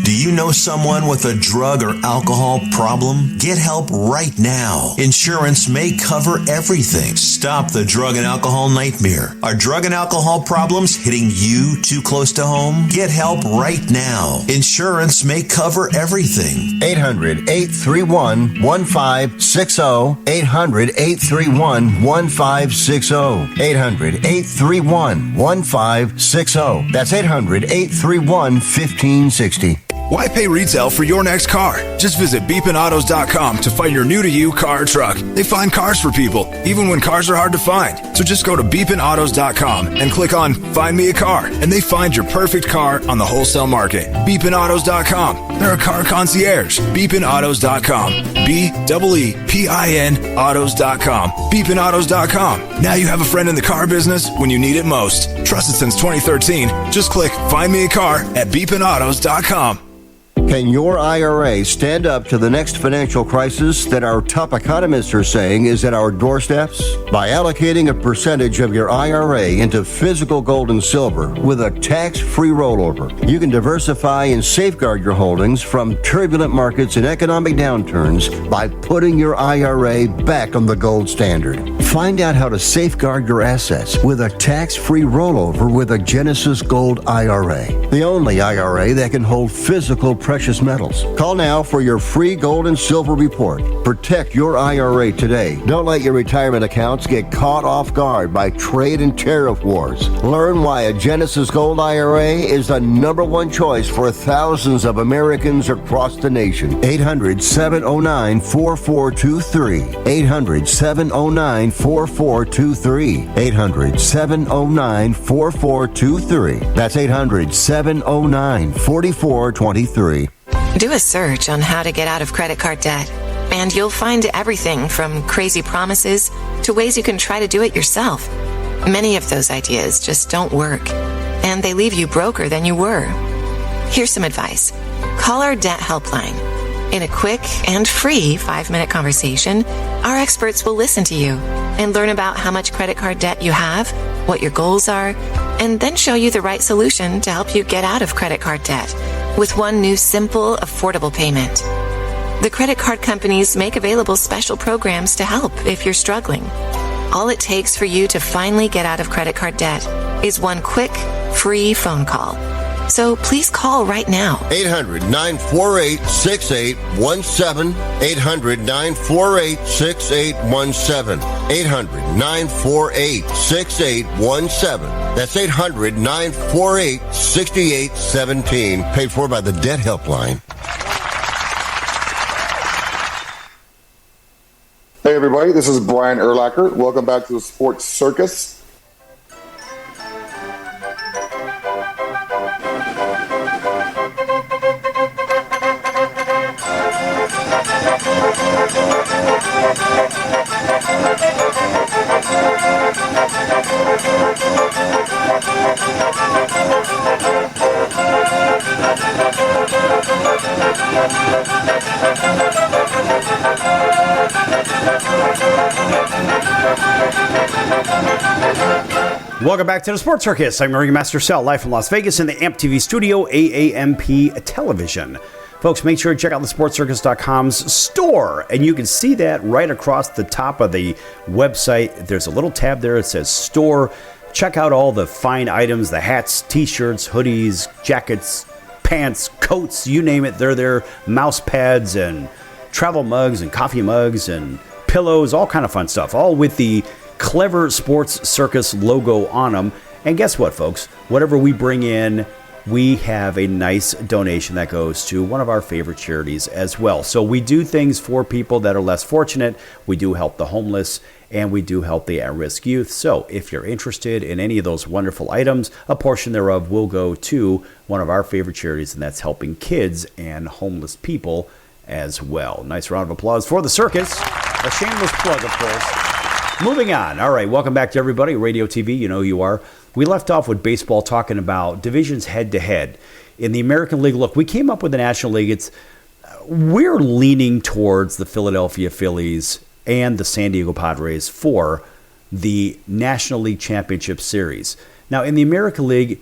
Do you know someone with a drug or alcohol problem? Get help right now. Insurance may cover everything. Stop the drug and alcohol nightmare. Are drug and alcohol problems hitting you too close to home? Get help right now. Insurance may cover everything. 800-831-1560. 800-831-1560. 800-831-1560. That's 800-831-1560. Why pay retail for your next car? Just visit beepinautos.com to find your new-to-you car or truck. They find cars for people, even when cars are hard to find. So just go to beepinautos.com and click on Find Me a Car, and they find your perfect car on the wholesale market. Beepinautos.com. They're a car concierge. Beepinautos.com. BEEPIN autos.com. Beepinautos.com. Now you have a friend in the car business when you need it most. Trusted since 2013. Just click Find Me a Car at beepinautos.com. Can your IRA stand up to the next financial crisis that our top economists are saying is at our doorsteps? By allocating a percentage of your IRA into physical gold and silver with a tax-free rollover, you can diversify and safeguard your holdings from turbulent markets and economic downturns by putting your IRA back on the gold standard. Find out how to safeguard your assets with a tax-free rollover with a Genesis Gold IRA, the only IRA that can hold physical precious metals. Call now for your free gold and silver report. Protect your IRA today. Don't let your retirement accounts get caught off guard by trade and tariff wars. Learn why a Genesis Gold IRA is the number one choice for thousands of Americans across the nation. 800-709-4423. 800-709-4423. 800-709-4423. That's 800-709-4423. Do a search on how to get out of credit card debt, and you'll find everything from crazy promises to ways you can try to do it yourself. Many of those ideas just don't work, and they leave you broker than you were. Here's some advice. Call our debt helpline. In a quick and free 5-minute conversation, our experts will listen to you and learn about how much credit card debt you have, what your goals are, and then show you the right solution to help you get out of credit card debt with one new simple, affordable payment. The credit card companies make available special programs to help if you're struggling. All it takes for you to finally get out of credit card debt is one quick, free phone call. So please call right now. 800-948-6817. 800-948-6817. 800-948-6817. That's 800-948-6817. Paid for by the Debt Helpline. Hey everybody, this is Brian Urlacher. Welcome back to the Sports Circus. Welcome back to the Sports Circus. I'm Ring Master Sal, live from Las Vegas in the AMP TV studio, AAMP Television. Folks, make sure to check out the sportscircus.com's store, and you can see that right across the top of the website. There's a little tab there that says store. Check out all the fine items, the hats, t-shirts, hoodies, jackets, pants, coats, you name it, they're there. Mouse pads and travel mugs and coffee mugs and pillows, all kind of fun stuff, all with the clever Sports Circus logo on them. And guess what, folks? Whatever we bring in, we have a nice donation that goes to one of our favorite charities as well. So we do things for people that are less fortunate. We do help the homeless, and we do help the at-risk youth. So if you're interested in any of those wonderful items, a portion thereof will go to one of our favorite charities, and that's helping kids and homeless people as well. Nice round of applause for the circus. A shameless plug, of course. Moving on. All right, welcome back to everybody. Radio TV, you know who you are. We left off with baseball talking about divisions head-to-head. In the American League, look, we came up with the National League. We're leaning towards the Philadelphia Phillies and the San Diego Padres for the National League Championship Series. Now, in the American League,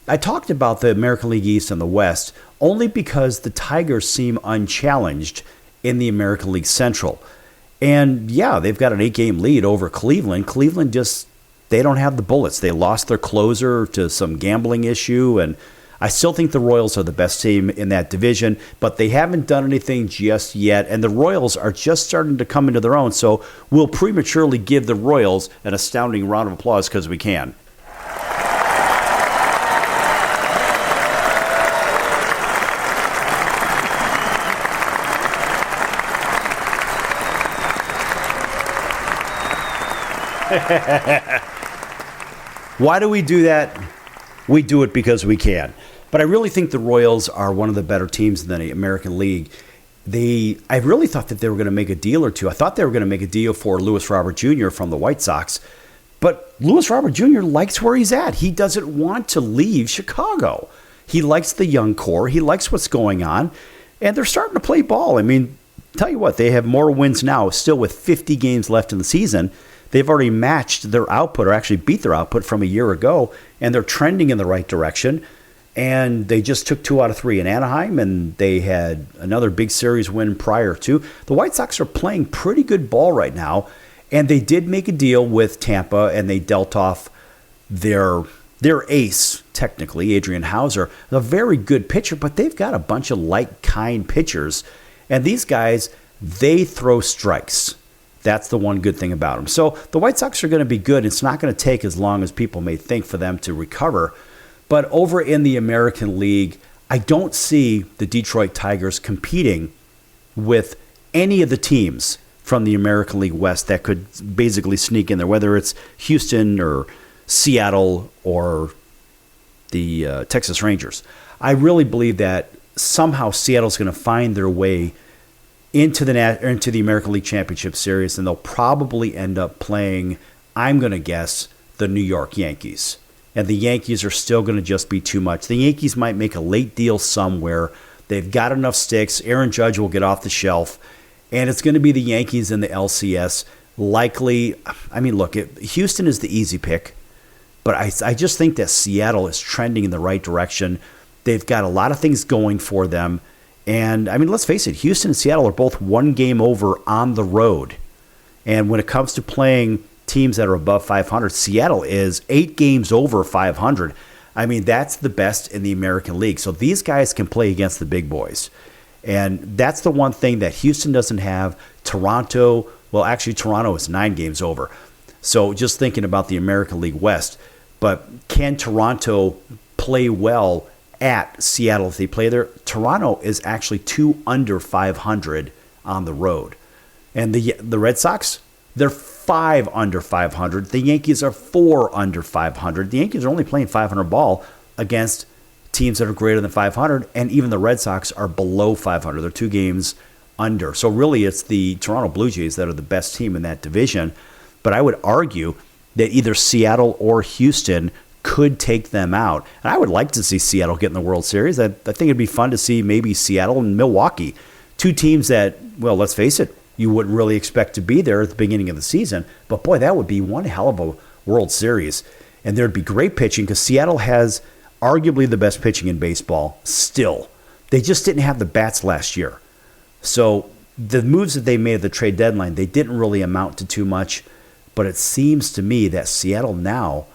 I talked about the American League East and the West only because the Tigers seem unchallenged in the American League Central. And yeah, they've got an 8-game lead over Cleveland. Cleveland just, they don't have the bullets. They lost their closer to some gambling issue, and I still think the Royals are the best team in that division, but they haven't done anything just yet, and the Royals are just starting to come into their own, so we'll prematurely give the Royals an astounding round of applause because we can. Why do we do that? We do it because we can. But I really think the Royals are one of the better teams in the American League. I really thought that they were going to make a deal or two. I thought they were going to make a deal for Lewis Robert Jr. from the White Sox. But Lewis Robert Jr. likes where he's at. He doesn't want to leave Chicago. He likes the young core. He likes what's going on. And they're starting to play ball. I mean, tell you what, they have more wins now, still with 50 games left in the season. They've already matched their output, or actually beat their output from a year ago, and they're trending in the right direction. And they just took 2 out of 3 in Anaheim, and they had another big series win prior to. The White Sox are playing pretty good ball right now, and they did make a deal with Tampa, and they dealt off their ace, technically, Adrian Hauser, a very good pitcher, but they've got a bunch of like-kind pitchers. And these guys, they throw strikes. That's the one good thing about them. So the White Sox are going to be good. It's not going to take as long as people may think for them to recover. But over in the American League, I don't see the Detroit Tigers competing with any of the teams from the American League West that could basically sneak in there, whether it's Houston or Seattle or the Texas Rangers. I really believe that somehow Seattle's going to find their way into the American League Championship Series, and they'll probably end up playing, I'm going to guess, the New York Yankees. And the Yankees are still going to just be too much. The Yankees might make a late deal somewhere. They've got enough sticks. Aaron Judge will get off the shelf. And it's going to be the Yankees and the LCS. Likely, I mean, look, Houston is the easy pick. But I just think that Seattle is trending in the right direction. They've got a lot of things going for them. And, I mean, let's face it, Houston and Seattle are both one game over on the road. And when it comes to playing teams that are above 500, Seattle is 8 games over 500. I mean, that's the best in the American League. So these guys can play against the big boys. And that's the one thing that Houston doesn't have. Toronto, well, actually, Toronto is 9 games over. So just thinking about the American League West. But can Toronto play well at Seattle if they play there? Toronto is actually 2 under 500 on the road. And the Red Sox, they're 5 under 500. The Yankees are 4 under 500. The Yankees are only playing 500 ball against teams that are greater than 500, and even the Red Sox are below 500. They're 2 games under. So really it's the Toronto Blue Jays that are the best team in that division. But I would argue that either Seattle or Houston could take them out. And I would like to see Seattle get in the World Series. I think it'd be fun to see maybe Seattle and Milwaukee, 2 teams that, well, let's face it, you wouldn't really expect to be there at the beginning of the season. But, boy, that would be one hell of a World Series. And there'd be great pitching because Seattle has arguably the best pitching in baseball still. They just didn't have the bats last year. So the moves that they made at the trade deadline, they didn't really amount to too much. But it seems to me that Seattle now,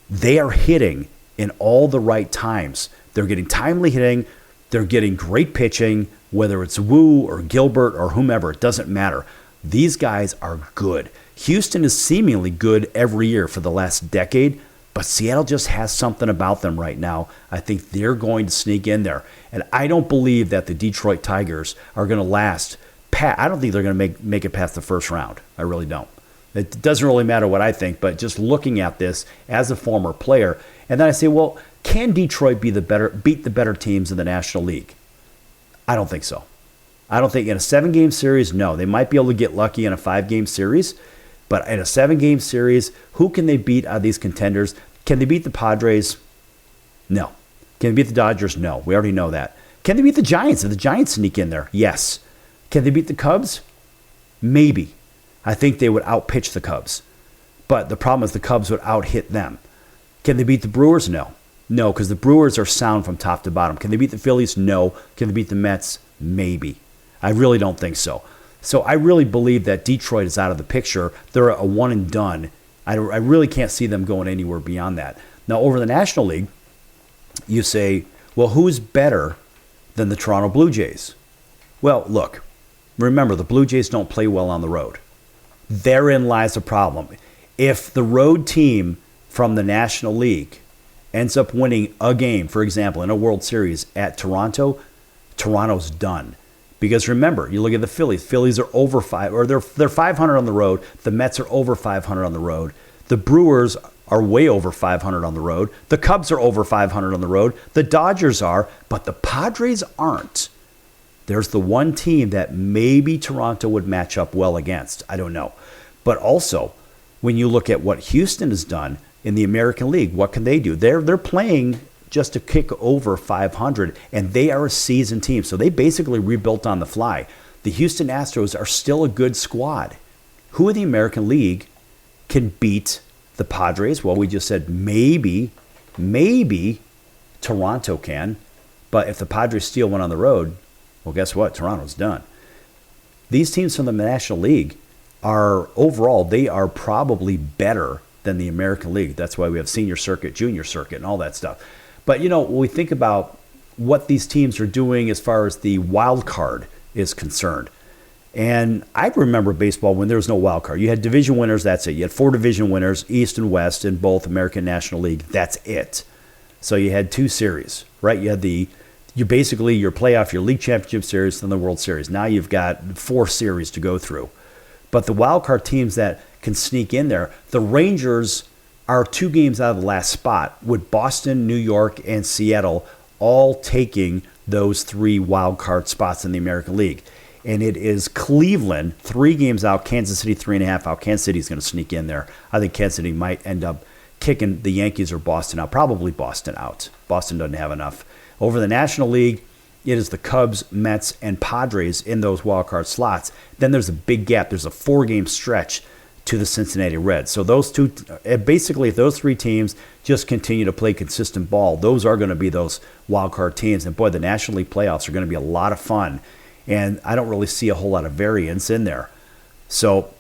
they are hitting in all the right times. They're getting timely hitting. They're getting great pitching, whether it's Wu or Gilbert or whomever. It doesn't matter. These guys are good. Houston is seemingly good every year for the last decade, but Seattle just has something about them right now. I think they're going to sneak in there. And I don't believe that the Detroit Tigers are going to last. I don't think they're going to make it past the first round. I really don't. It doesn't really matter what I think, but just looking at this as a former player, and then I say, well, can Detroit beat the better teams in the National League? I don't think so. I don't think in a 7-game series, no. They might be able to get lucky in a 5-game series, but in a 7-game series, who can they beat out of these contenders? Can they beat the Padres? No. Can they beat the Dodgers? No. We already know that. Can they beat the Giants? If the Giants sneak in there? Yes. Can they beat the Cubs? Maybe. I think they would outpitch the Cubs. But the problem is the Cubs would out-hit them. Can they beat the Brewers? No. No, because the Brewers are sound from top to bottom. Can they beat the Phillies? No. Can they beat the Mets? Maybe. I really don't think so. So I really believe that Detroit is out of the picture. They're a one and done. I really can't see them going anywhere beyond that. Now, over the National League, you say, well, who's better than the Toronto Blue Jays? Well, look, remember, the Blue Jays don't play well on the road. Therein lies the problem. If the road team from the National League ends up winning a game, for example, in a World Series at Toronto, Toronto's done. Because remember, you look at the Phillies. Phillies are over 5, or they're 500 on the road. The Mets are over 500 on the road. The Brewers are way over 500 on the road. The Cubs are over 500 on the road. The Dodgers are, but the Padres aren't. There's the one team that maybe Toronto would match up well against. I don't know. But also, when you look at what Houston has done in the American League, what can they do? They're playing just to kick over 500, and they are a seasoned team. So they basically rebuilt on the fly. The Houston Astros are still a good squad. Who in the American League can beat the Padres? Well, we just said maybe Toronto can. But if the Padres steal one on the road, well, guess what? Toronto's done. These teams from the National League are, overall, they are probably better than the American League. That's why we have senior circuit, junior circuit, and all that stuff. But, when we think about what these teams are doing as far as the wild card is concerned, and I remember baseball when there was no wild card. You had division winners, that's it. You had 4 division winners, East and West, in both American National League. That's it. So you had 2 series, right? You had your playoff, your league championship series, and the World Series. Now you've got 4 series to go through. But the wild card teams that can sneak in there, the Rangers are 2 games out of the last spot, with Boston, New York, and Seattle all taking those 3 wild card spots in the American League. And it is Cleveland 3 games out, Kansas City 3.5 out. Kansas City is going to sneak in there. I think Kansas City might end up kicking the Yankees or Boston out. Probably Boston out. Boston doesn't have enough. Over the National League, it is the Cubs, Mets, and Padres in those wild card slots. Then there's a big gap. There's a 4-game stretch to the Cincinnati Reds. So those two, basically, if those three teams just continue to play consistent ball, those are going to be those wild card teams. And boy, the National League playoffs are going to be a lot of fun. And I don't really see a whole lot of variance in there. So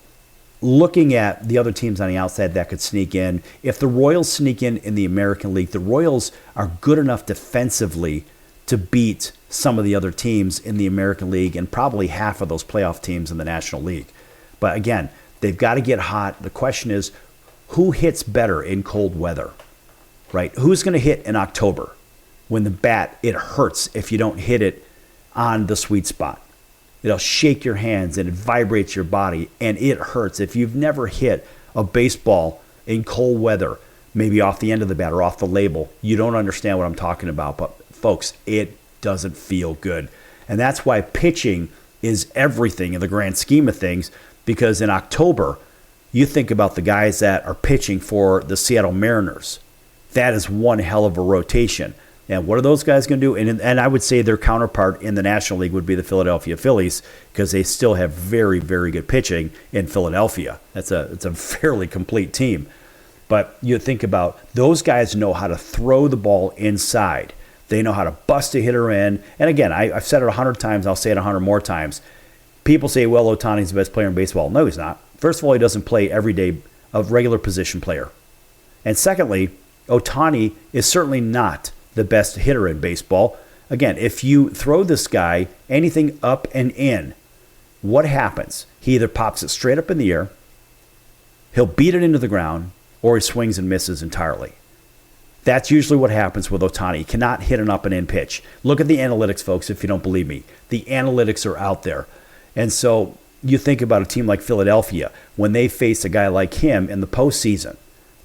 looking at the other teams on the outside that could sneak in, if the Royals sneak in the American League, the Royals are good enough defensively to beat some of the other teams in the American League and probably half of those playoff teams in the National League. But again, they've got to get hot. The question is, who hits better in cold weather, right? Who's going to hit in October when the bat, it hurts if you don't hit it on the sweet spot? It'll shake your hands and it vibrates your body and it hurts. If you've never hit a baseball in cold weather, maybe off the end of the bat or off the label, you don't understand what I'm talking about. But folks, it doesn't feel good. And that's why pitching is everything in the grand scheme of things, because in October, you think about the guys that are pitching for the Seattle Mariners. That is one hell of a rotation. And what are those guys going to do? And I would say their counterpart in the National League would be the Philadelphia Phillies, because they still have very, very good pitching in Philadelphia. It's a fairly complete team. But you think about those guys know how to throw the ball inside. They know how to bust a hitter in. And again, I've said it 100 times. I'll say it 100 more times. People say, well, Ohtani's the best player in baseball. No, he's not. First of all, he doesn't play every day a regular position player. And secondly, Ohtani is certainly not the best hitter in baseball. Again, if you throw this guy anything up and in, what happens? He either pops it straight up in the air, he'll beat it into the ground, or he swings and misses entirely. That's usually what happens with Ohtani. He cannot hit an up and in pitch. Look at the analytics, folks, if you don't believe me. The analytics are out there. And so you think about a team like Philadelphia, when they face a guy like him in the postseason,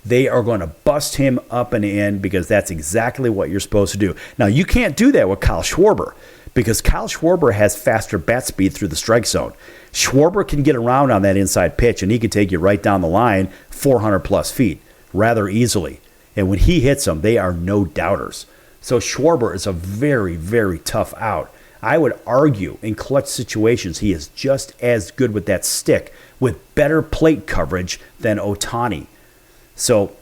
they are going to bust him up and in, because that's exactly what you're supposed to do. Now, you can't do that with Kyle Schwarber, because Kyle Schwarber has faster bat speed through the strike zone. Schwarber can get around on that inside pitch, and he can take you right down the line 400-plus feet rather easily. And when he hits them, they are no doubters. So Schwarber is a very, very tough out. I would argue in clutch situations, he is just as good with that stick with better plate coverage than Ohtani. So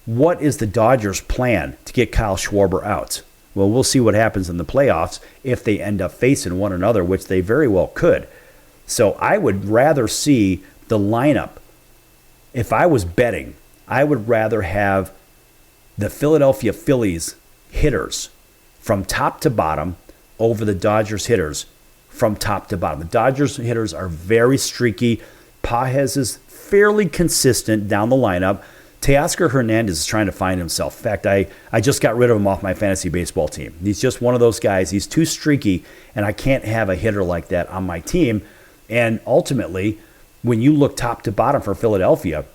what is the Dodgers' plan to get Kyle Schwarber out? Well, we'll see what happens in the playoffs if they end up facing one another, which they very well could. So I would rather see the lineup. If I was betting, I would rather have the Philadelphia Phillies hitters from top to bottom over the Dodgers hitters from top to bottom. The Dodgers hitters are very streaky. Pages is fairly consistent down the lineup. Teoscar Hernandez is trying to find himself. In fact, I just got rid of him off my fantasy baseball team. He's just one of those guys. He's too streaky, and I can't have a hitter like that on my team. And ultimately, when you look top to bottom for Philadelphia,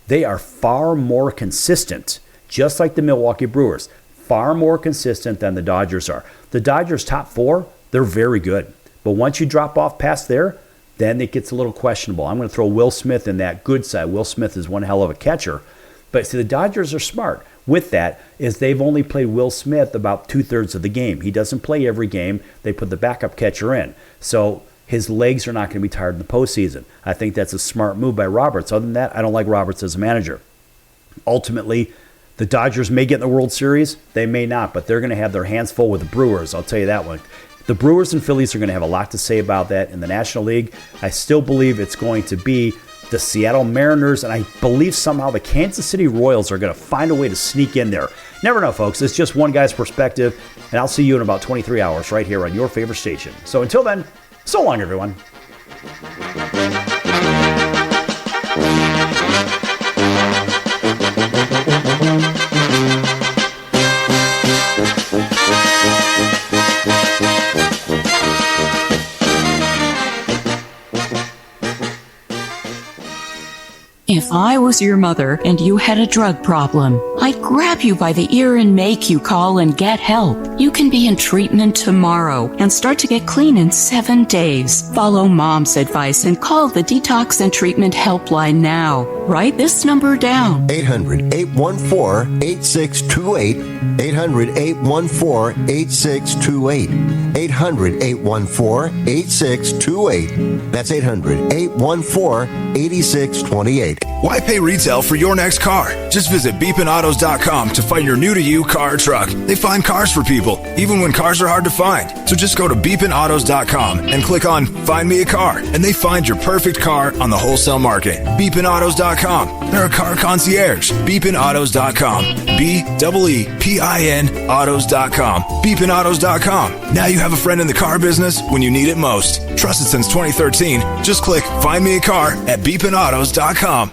they are far more consistent, just like the Milwaukee Brewers, far more consistent than the Dodgers are. The Dodgers' top four, they're very good. But once you drop off past there, then it gets a little questionable. I'm going to throw Will Smith in that good side. Will Smith is one hell of a catcher. But see, the Dodgers are smart with that, is they've only played Will Smith about 2/3 of the game. He doesn't play every game. They put the backup catcher in. So his legs are not going to be tired in the postseason. I think that's a smart move by Roberts. Other than that, I don't like Roberts as a manager. Ultimately, the Dodgers may get in the World Series. They may not, but they're going to have their hands full with the Brewers. I'll tell you that one. The Brewers and Phillies are going to have a lot to say about that in the National League. I still believe it's going to be the Seattle Mariners, and I believe somehow the Kansas City Royals are going to find a way to sneak in there. Never know, folks. It's just one guy's perspective, and I'll see you in about 23 hours right here on your favorite station. So until then, so long, everyone. If I was your mother and you had a drug problem, I'd grab you by the ear and make you call and get help. You can be in treatment tomorrow and start to get clean in 7 days. Follow Mom's advice and call the Detox and Treatment Helpline now. Write this number down. 800-814-8628. 800-814-8628. 800-814-8628. That's 800-814-8628. Why pay retail for your next car? Just visit beepinautos.com to find your new-to-you car or truck. They find cars for people, even when cars are hard to find. So just go to beepinautos.com and click on Find Me a Car, and they find your perfect car on the wholesale market. Beepinautos.com. They're a car concierge. Beepinautos.com. B-E-E-P-I-N autos.com. Beepinautos.com. Now you have a friend in the car business when you need it most. Trusted since 2013. Just click Find Me a Car at beepinautos.com.